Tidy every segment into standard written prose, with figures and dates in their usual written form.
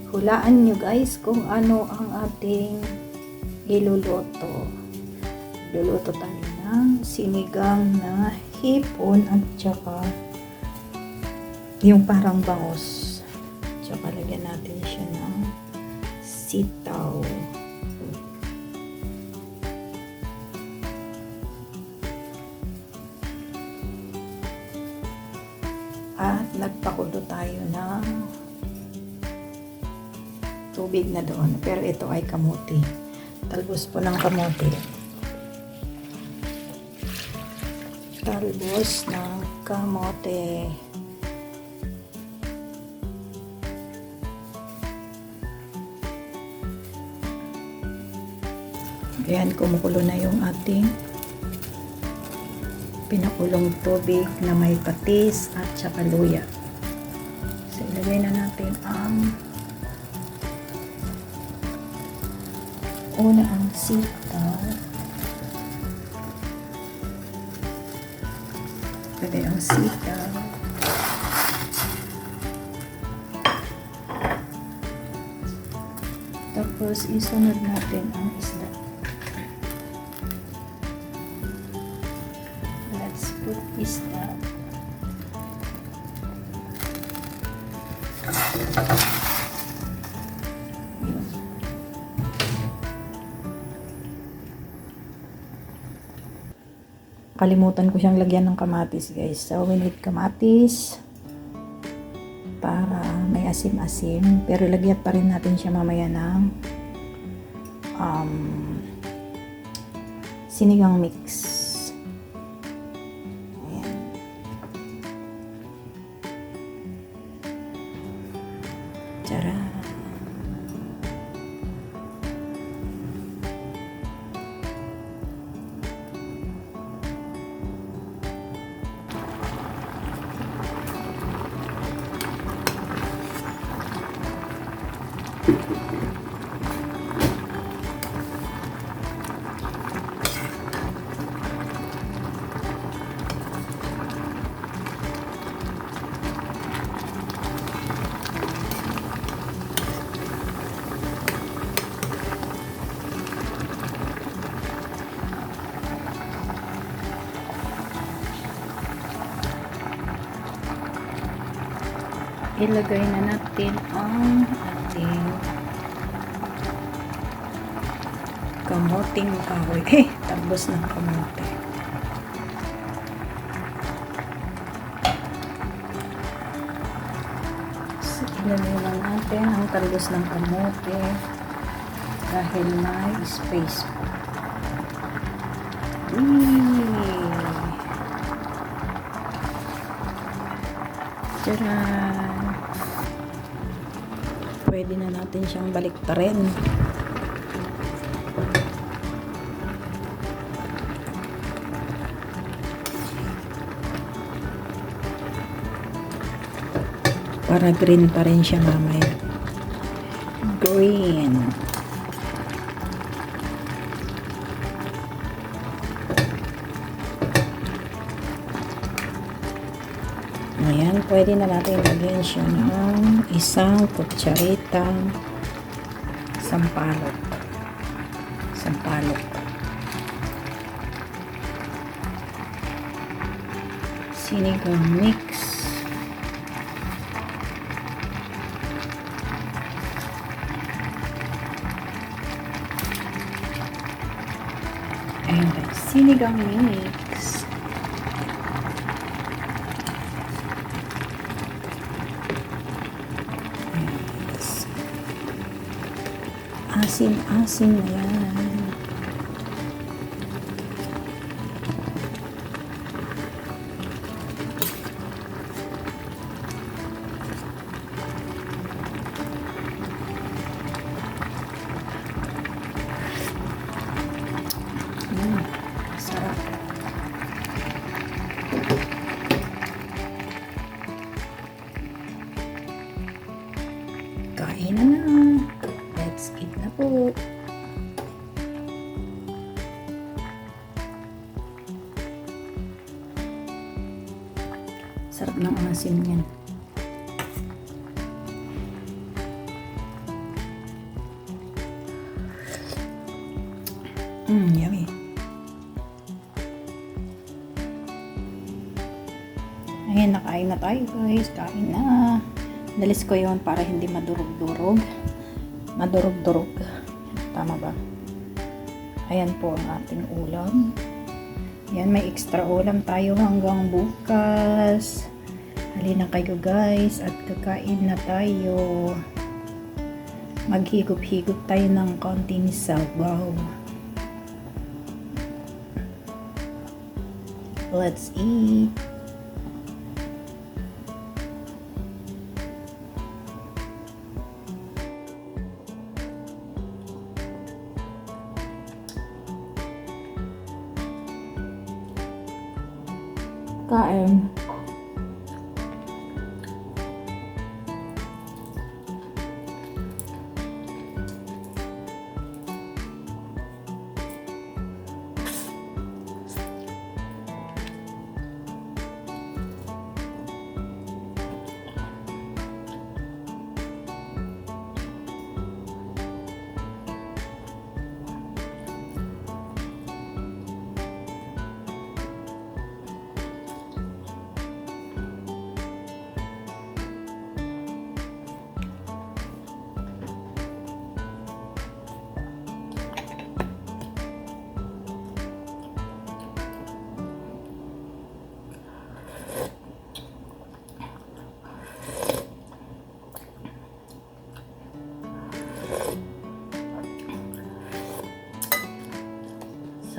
Hulaan nyo guys kung ano ang ating iluluto. Luluto tayo ng sinigang na hipon at saka yung parang bangus. Tsaka lagyan natin siya ng sitaw. At nagpakulo tayo ng tubig na doon. Pero ito ay kamuti. Talbos po ng kamuti. Talbos ng kamote. Ayan, kumukulo na yung ating pinakulong tubig na may patis at saka luya. So, ilagay na natin ang una ang sitaw. Ilagay ang sitaw. Tapos, isunod natin ang isda. Let's put isda. Yun. Kalimutan ko siyang lagyan ng kamatis guys. So, we need kamatis para may asim-asim. Pero lagyan pa rin natin siya mamaya ng sinigang mix. Ayan. Tara! Ilagay na natin ang ating kamoting kahoy. Talbos ng kamote. So, ilagay na natin ang talbos ng kamote dahil may space po. Tcharan! Pwede na natin siyang baliktarin. Para green pa rin siya mamaya. Green. Ayan, pwede na natin lagyan siya ng isang kutsaritang sampalok. Sinigang mix. And sinigang mix. Asin-asin na yan. Sarap. Kain na na. Let's eat na po. Sarap ng asin yan. Ayan, nakain na tayo guys. Kain na. Dalis ko yon para hindi madurog-durog. Madurog-durog. Tama ba? Ayan po ang ating ulam. Ayan, may extra ulam tayo hanggang bukas. Halina kayo guys at kakain na tayo. Maghigop-higop tayo ng konting sabaw. Let's eat. Kain.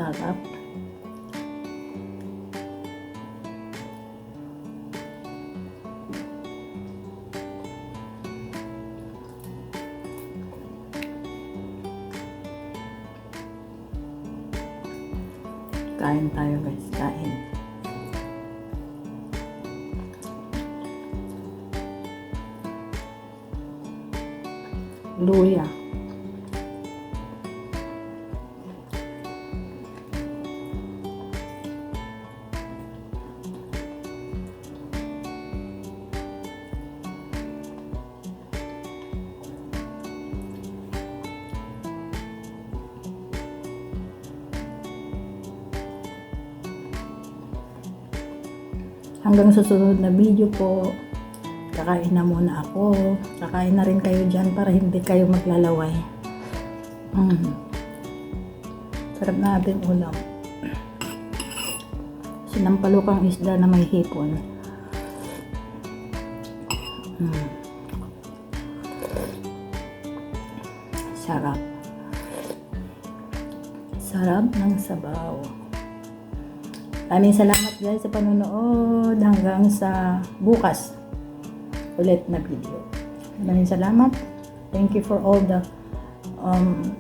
Sarap. Kain tayo guys, kain. Luya. Hanggang sa susunod na video po, kakain na muna ako. Kakain na rin kayo dyan para hindi kayo maglalaway. Sarap na ating ulam. Sinampalukang isda na may hipon. Sarap. Sarap ng sabaw. Maraming salamat guys sa panonood. Hanggang sa bukas ulit na video. Maraming salamat. Thank you for all the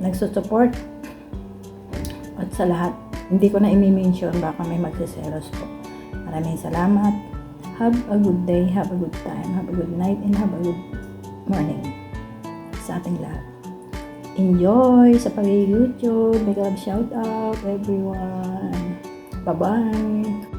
nagsusupport. At sa lahat, hindi ko na i-mention, baka may magsiselos ko. Maraming salamat. Have a good day, have a good time, have a good night, and have a good morning sa ating lahat. Enjoy sa pag-YouTube. Big love shout out everyone. Bye-bye.